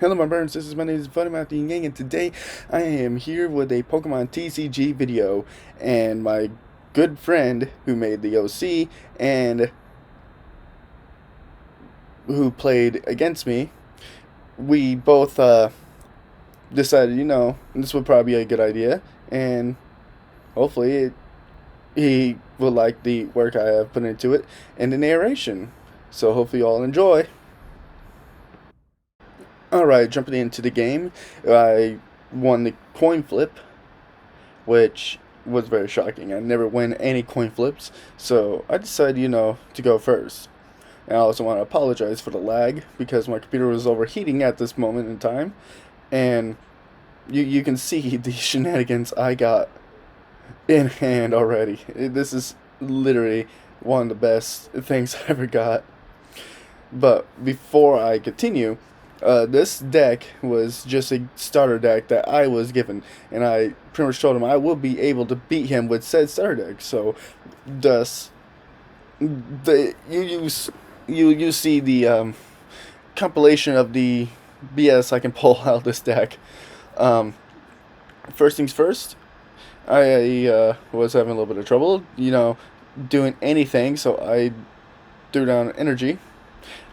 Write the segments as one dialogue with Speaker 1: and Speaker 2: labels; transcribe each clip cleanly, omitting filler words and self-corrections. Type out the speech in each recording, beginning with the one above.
Speaker 1: Hello my friends, my name is Funny Yang, and today I am here with a Pokemon TCG video, and my good friend who made the OC and who played against me, we both decided, this would probably be a good idea, and hopefully he will like the work I have put into it and the narration. So hopefully you all enjoy. Alright, jumping into the game, I won the coin flip, which was very shocking. I never win any coin flips, so I decided, to go first. And I also want to apologize for the lag because my computer was overheating at this moment in time, and you can see the shenanigans I got in hand already. This is literally one of the best things I ever got. But before I continue, this deck was just a starter deck that I was given, and I pretty much told him I will be able to beat him with said starter deck. So, thus, you see the compilation of the BS I can pull out of this deck. Um, First things first, I was having a little bit of trouble, doing anything, so I threw down energy.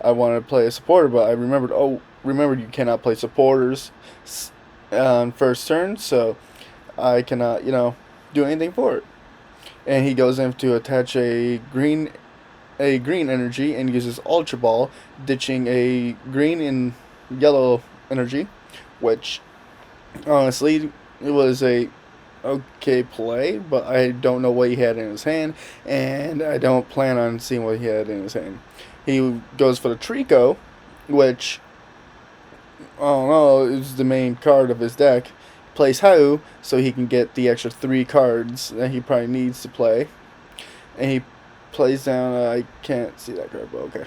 Speaker 1: I wanted to play a supporter, but I remembered you cannot play supporters on first turn, so I cannot, do anything for it. And he goes in to attach a green energy and uses Ultra Ball, ditching a green and yellow energy, which honestly it was a okay play, but I don't know what he had in his hand, and I don't plan on seeing what he had in his hand. He goes for the Trico, which I don't know is the main card of his deck. Plays Hau so he can get the extra 3 cards that he probably needs to play, and he plays down. I can't see that card, but okay.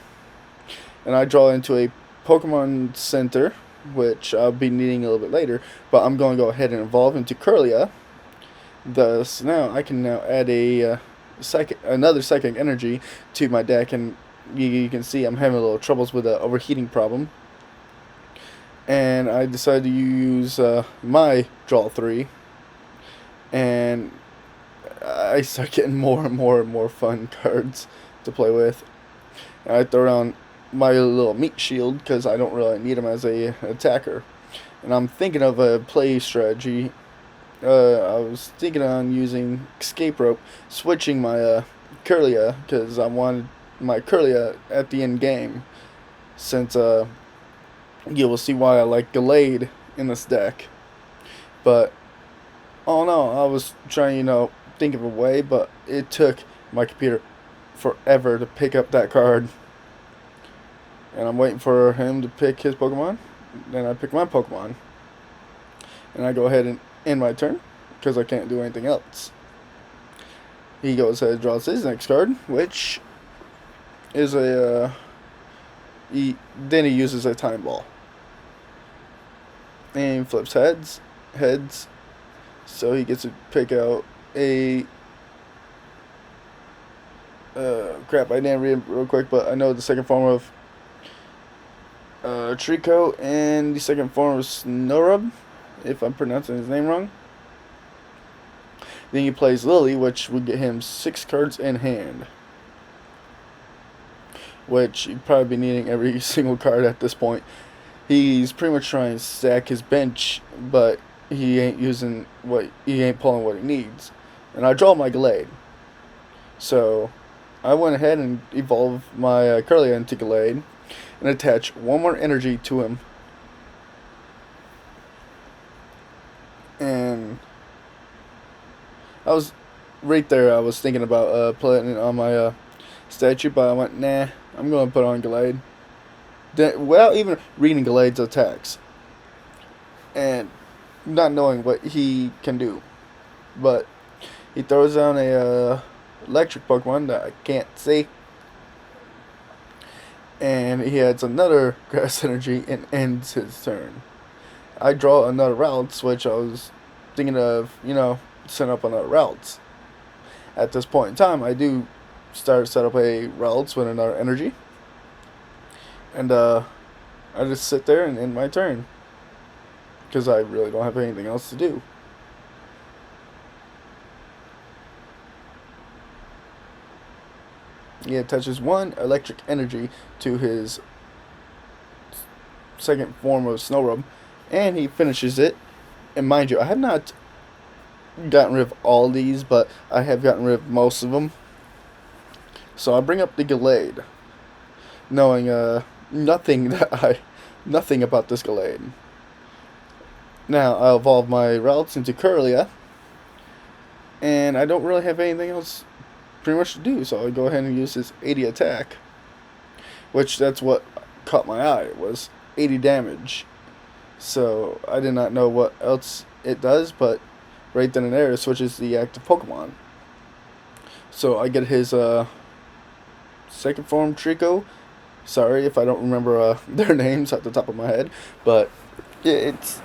Speaker 1: And I draw into a Pokemon Center, which I'll be needing a little bit later. But I'm going to go ahead and evolve into Curlia. Thus, now I can now add a another psychic energy to my deck, and you can see I'm having a little troubles with the overheating problem. And I decided to use my draw 3, and I start getting more and more and more fun cards to play with. And I throw down my little meat shield because I don't really need him as a attacker. And I'm thinking of a play strategy. I was thinking on using escape rope, switching my Curlia because I wanted my Curlia at the end game. Since you will see why I like Gallade in this deck. But oh no, I was trying, think of a way, but it took my computer forever to pick up that card. And I'm waiting for him to pick his Pokemon. Then I pick my Pokemon. And I go ahead and end my turn, because I can't do anything else. He goes ahead and draws his next card, which is a, then he uses a Time Ball. And he flips heads, so he gets to pick out a, crap, I didn't read it real quick, but I know the second form of Trico and the second form of Snorub, if I'm pronouncing his name wrong. Then he plays Lily, which would get him 6 cards in hand, which he'd probably be needing every single card at this point. He's pretty much trying to stack his bench, but he ain't pulling what he needs. And I draw my Gallade, so I went ahead and evolved my Curlia into Gallade and attach one more energy to him. And I was right there. I was thinking about putting it on my statue, but I went, nah, I'm going to put on Gallade. Then, without even reading Gallade's attacks and not knowing what he can do. But he throws down a electric Pokemon that I can't see. And he adds another grass energy and ends his turn. I draw another Routes, which I was thinking of, set up another Routes. At this point in time, I do set up a Routes with another energy. And I just sit there and end my turn. Because I really don't have anything else to do. He attaches 1 electric energy to his second form of Snowrub, and he finishes it. And mind you, I have not gotten rid of all these, but I have gotten rid of most of them. So I bring up the Gallade, knowing nothing about this Gallade. Now I'll evolve my routes into Curlia, and I don't really have anything else pretty much to do, so I go ahead and use his 80 attack, which that's what caught my eye, was 80 damage. So I did not know what else it does, but right then and there it switches the active Pokemon. So I get his second form Trico. Sorry if I don't remember their names at the top of my head, but this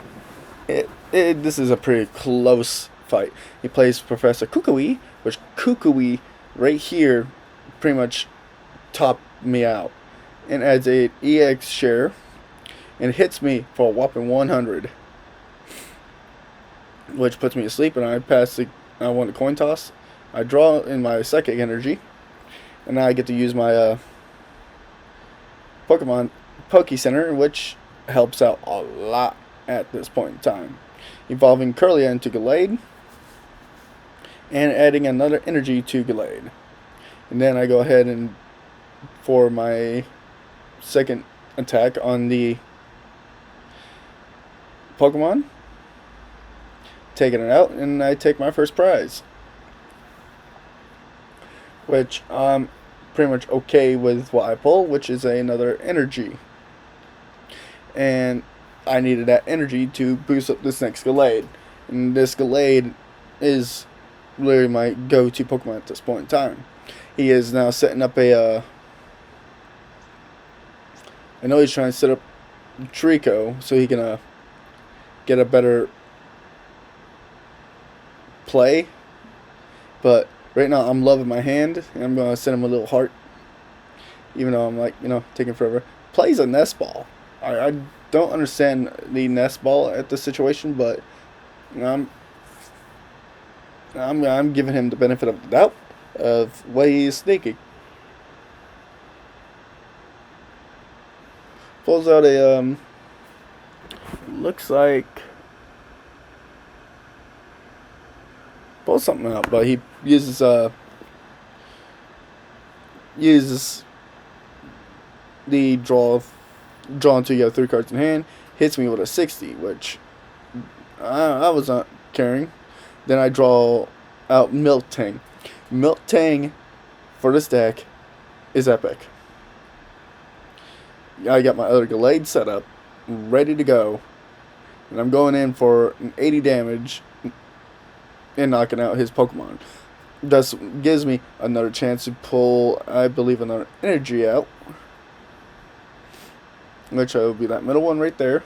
Speaker 1: is a pretty close fight. He plays Professor Kukui, which Kukui right here pretty much topped me out, and adds a EX share and hits me for a whopping 100, which puts me to sleep. And I won the coin toss. I draw in my psychic energy, and now I get to use my Pokemon Poke Center, which helps out a lot at this point in time, evolving Curlia into Gallade and adding another energy to Gallade. And then I go ahead and for my second attack on the Pokemon, taking it out, and I take my first prize, which I'm pretty much okay with what I pull, which is another energy. And I needed that energy to boost up this next Gallade. And this Gallade is literally my go-to Pokemon at this point in time. He is now setting up I know he's trying to set up Trico so he can get a better play. But right now I'm loving my hand, and I'm going to send him a little heart. Even though I'm like, taking forever. Plays a nest ball. I don't understand the nest ball at this situation, but I'm giving him the benefit of the doubt of what he's thinking. Pulls out a looks like pulls something out, but he uses the draw until you have 3 cards in hand, hits me with a 60, which I was not caring. Then I draw out Miltank. Miltank for this deck is epic. I got my other Gallade set up, ready to go, and I'm going in for an 80 damage and knocking out his Pokemon. Thus gives me another chance to pull, I believe, another energy out, which will be that middle one right there.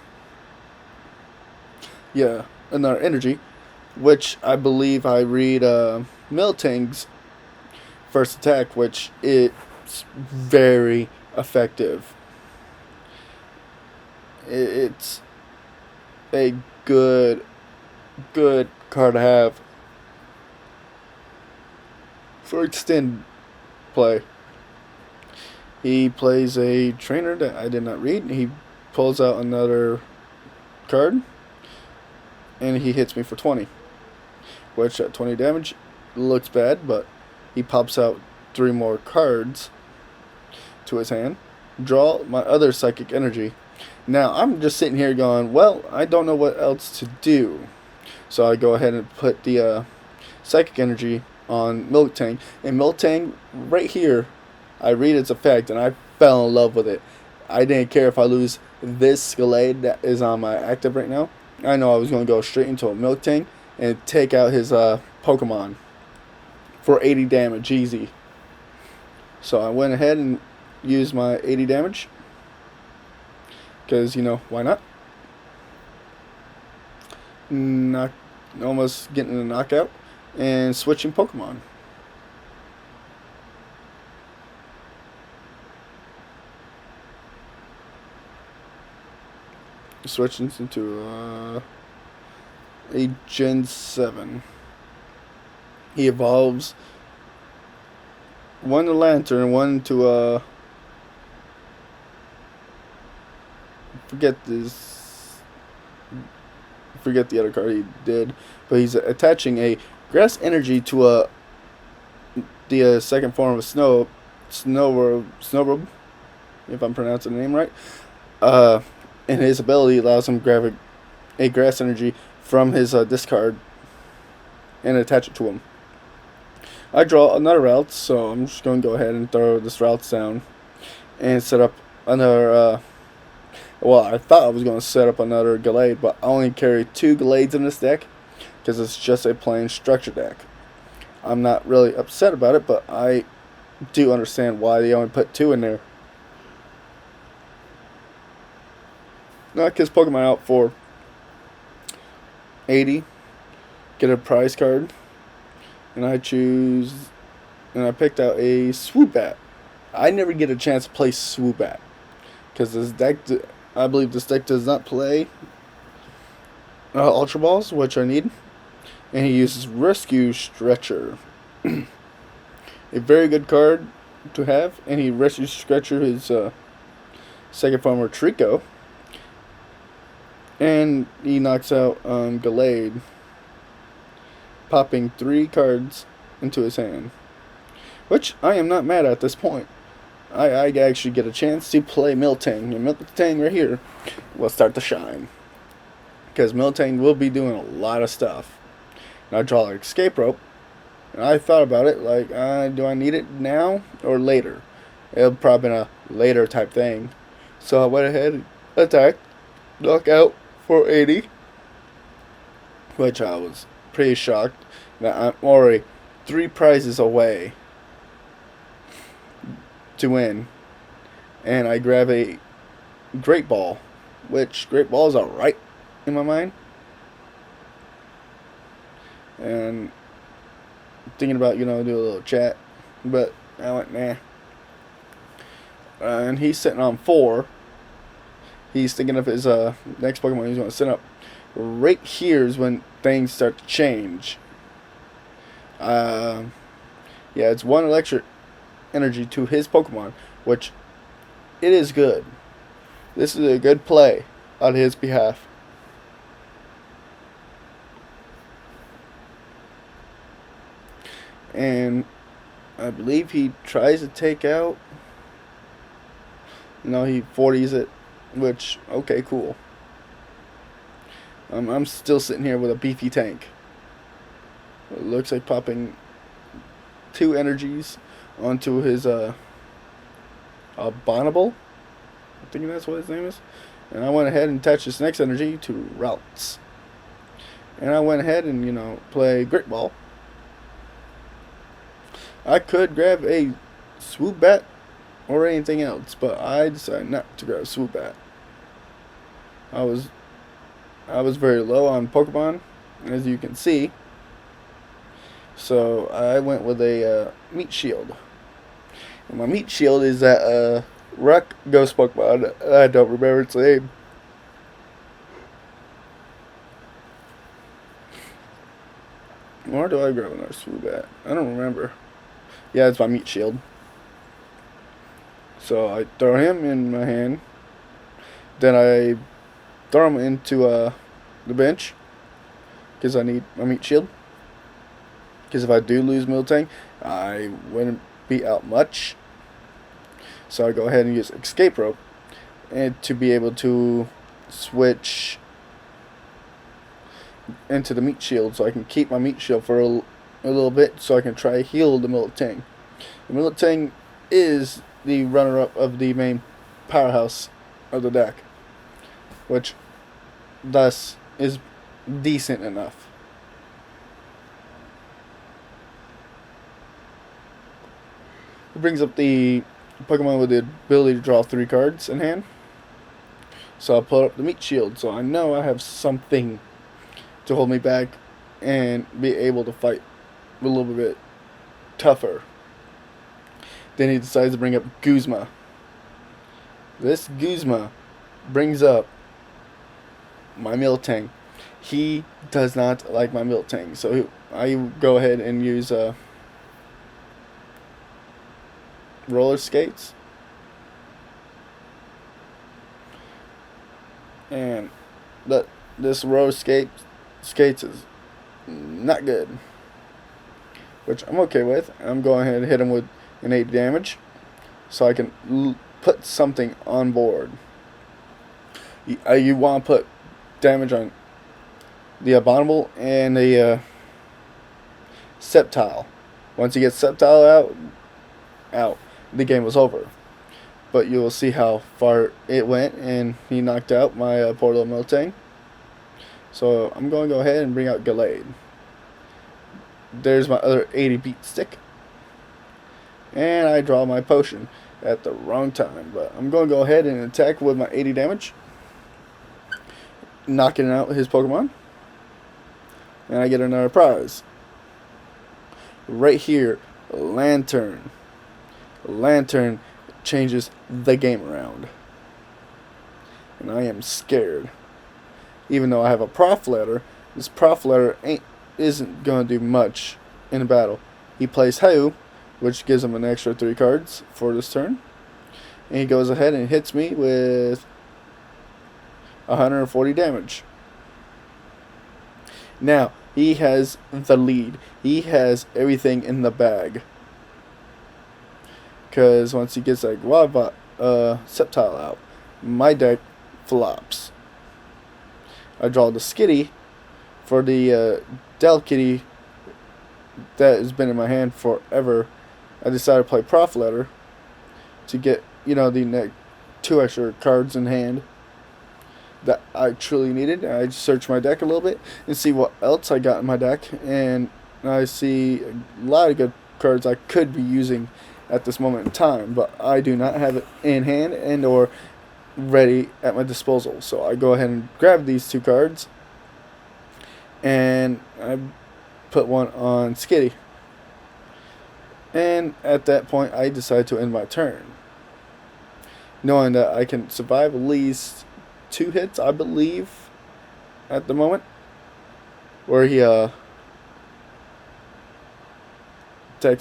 Speaker 1: Yeah, another energy, which I believe I read Miltank's first attack, which it's very effective. It's a good card to have for extended play. He plays a trainer that I did not read. He pulls out another card, and he hits me for 20, which at 20 damage looks bad, but he pops out 3 more cards to his hand. Draw my other psychic energy. Now I'm just sitting here going, well, I don't know what else to do, so I go ahead and put the psychic energy on Miltank, and Miltank right here, I read its effect, and I fell in love with it. I didn't care if I lose this Gallade that is on my active right now. I know I was going to go straight into a Miltank and take out his Pokemon for 80 damage, easy. So I went ahead and used my 80 damage, because, why not? Almost getting a knockout and switching Pokemon. switches into a Gen 7. He evolves one to Lantern, one to forget this, forget the other card he did, but he's attaching a grass energy to the second form of Snowrobe, if I'm pronouncing the name right. And his ability allows him to grab a grass energy from his discard and attach it to him. I draw another route, so I'm just going to go ahead and throw this route down and set up another. Well, I thought I was going to set up another Gallade, but I only carry 2 Gallades in this deck because it's just a plain structure deck. I'm not really upset about it, but I do understand why they only put 2 in there. Knock his Pokemon out for 80, get a prize card, and I picked out a Swoobat. I never get a chance to play Swoobat because this deck, I believe this deck does not play Ultra Balls, which I need, and he uses Rescue Stretcher. A very good card to have, and he Rescue Stretcher his second former Trico, and he knocks out Gallade, popping 3 cards into his hand, which I am not mad at this point. I actually get a chance to play Miltank, and Miltank right here will start to shine, because Miltank will be doing a lot of stuff. And I draw an Escape Rope, and I thought about it, like, do I need it now or later? It'll probably be a later type thing. So I went ahead and attacked, knock out for 80, which I was pretty shocked that I'm already 3 prizes away to win. And I grab a Great Ball, which Great Ball is alright in my mind. And thinking about, do a little chat, but I went, nah. And he's sitting on 4. He's thinking of his next Pokemon he's going to set up. Right here is when things start to change. Yeah, it's 1 electric energy to his Pokemon, which it is good. This is a good play on his behalf. And I believe he tries to take out. No, he 40s it, which, okay, cool. I'm still sitting here with a beefy tank. It looks like popping 2 energies onto his Abominable. I think that's what his name is. And I went ahead and attached this next energy to routes. And I went ahead and, play Great Ball. I could grab a Swoobat or anything else, but I decided not to grab Swoobat. I was very low on Pokemon, as you can see. So I went with a Meat Shield. And my Meat Shield is that Rock Ghost Pokemon. I don't remember its name. Or do I grab another Swoobat? I don't remember. Yeah, it's my Meat Shield. So I throw him in my hand. Then I throw him into the bench, because I need my Meat Shield. Because if I do lose Miltank, I wouldn't be out much. So I go ahead and use Escape Rope, and to be able to switch into the Meat Shield, so I can keep my Meat Shield for a little bit, so I can try to heal the Miltank. The Miltank is the runner-up of the main powerhouse of the deck, which thus is decent enough. It brings up the Pokemon with the ability to draw 3 cards in hand. So I'll put up the Meat Shield, so I know I have something to hold me back and be able to fight a little bit tougher. Then he decides to bring up Guzma. This Guzma brings up my Miltank. He does not like my Miltank, so I go ahead and use roller skates, and this roller skates is not good, which I'm okay with. I'm going ahead and hit him with an 8 damage, so I can put something on board. You want to put damage on the Abominable and the Sceptile. Once you get Sceptile out, the game was over. But you will see how far it went, and he knocked out my Portal Miltank. So I'm going to go ahead and bring out Gallade. There's my other 80 beat stick. And I draw my potion at the wrong time. But I'm going to go ahead and attack with my 80 damage, knocking out his Pokemon. And I get another prize. Right here, Lantern. Lantern changes the game around. And I am scared. Even though I have a Prof letter, this Prof letter isn't going to do much in a battle. He plays Heu, which gives him an extra 3 cards for this turn. And he goes ahead and hits me with 140 damage. Now, he has the lead. He has everything in the bag. Because once he gets that Sceptile out, my deck flops. I draw the Skitty for the Delkitty that has been in my hand forever. I decided to play Prof letter to get, the 2 extra cards in hand that I truly needed. I searched my deck a little bit and see what else I got in my deck, and I see a lot of good cards I could be using at this moment in time, but I do not have it in hand and or ready at my disposal. So I go ahead and grab these 2 cards, and I put one on Skitty. And at that point, I decide to end my turn, knowing that I can survive at least 2 hits, I believe, at the moment, where he attacks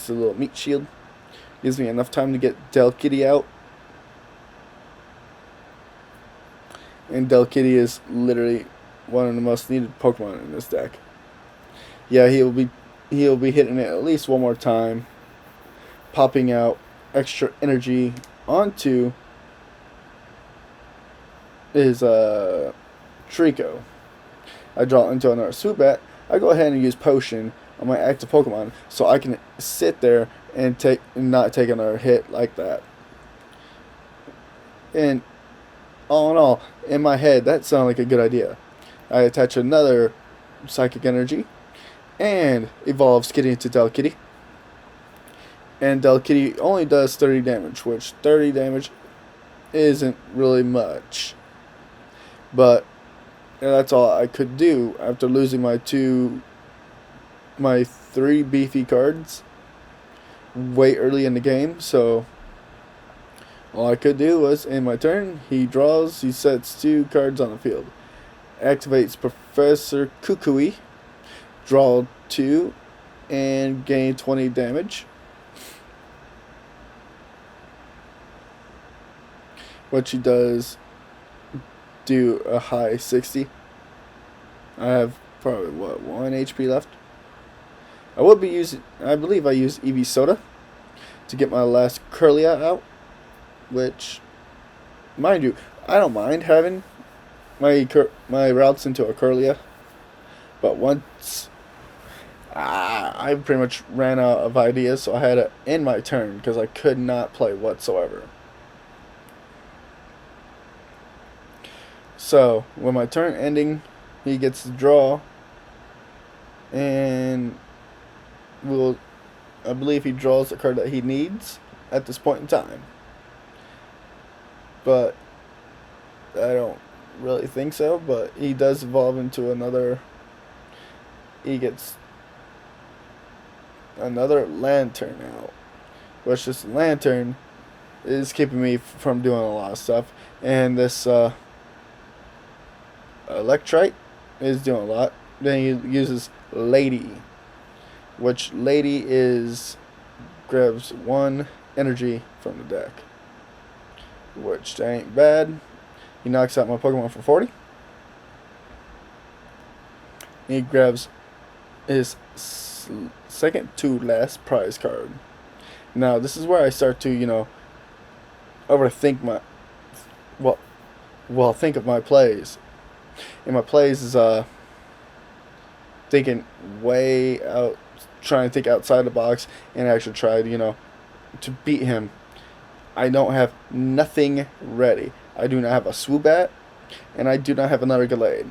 Speaker 1: a little meat shield. Gives me enough time to get Delkitty out. And Delkitty is literally one of the most needed Pokemon in this deck. Yeah, he'll be hitting it at least one more time, popping out extra energy onto his Trico. I draw into another Swoobat. I go ahead and use Potion on my active Pokemon, so I can sit there and not take another hit like that. And all in all, in my head, that sounded like a good idea. I attach another Psychic Energy and evolve Skitty into Delkitty. And Delkitty only does 30 damage, which 30 damage isn't really much. But that's all I could do after losing my 3 beefy cards way early in the game. So all I could do was, in my turn, he sets 2 cards on the field. Activates Professor Kukui, draw 2, and gain 20 damage. Which he does do a high 60. I have probably 1 HP left. I believe I used EV Soda to get my last Curlia out, which, mind you, I don't mind having my routes into a Curlia, but once I pretty much ran out of ideas, so I had to end my turn because I could not play whatsoever. So, with my turn ending, he gets to draw, and I believe he draws the card that he needs at this point in time. But I don't really think so, but he does evolve into another. He gets another Lantern out, which this Lantern is keeping me from doing a lot of stuff. And this Electrite is doing a lot. Then he uses Lady, which Lady is grabs 1 energy from the deck, which ain't bad. He knocks out my Pokemon for 40. He grabs his second to last prize card. Now this is where I start to, overthink my think of my plays. And my plays is thinking way out, trying to think outside the box and actually try to beat him. I don't have nothing ready. I do not have a Swoobat, and I do not have another Gallade.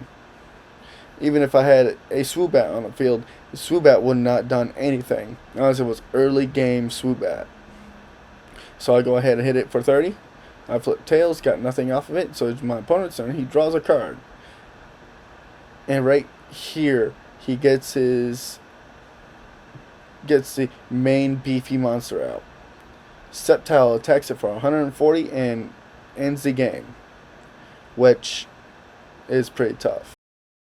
Speaker 1: Even if I had a Swoobat on the field, the Swoobat would not done anything unless it was early game Swoobat. So I go ahead and hit it for 30. I flip tails, got nothing off of it, so it's my opponent's turn. He draws a card. And right here, he gets the main beefy monster out. Sceptile attacks it for 140 and ends the game, which is pretty tough.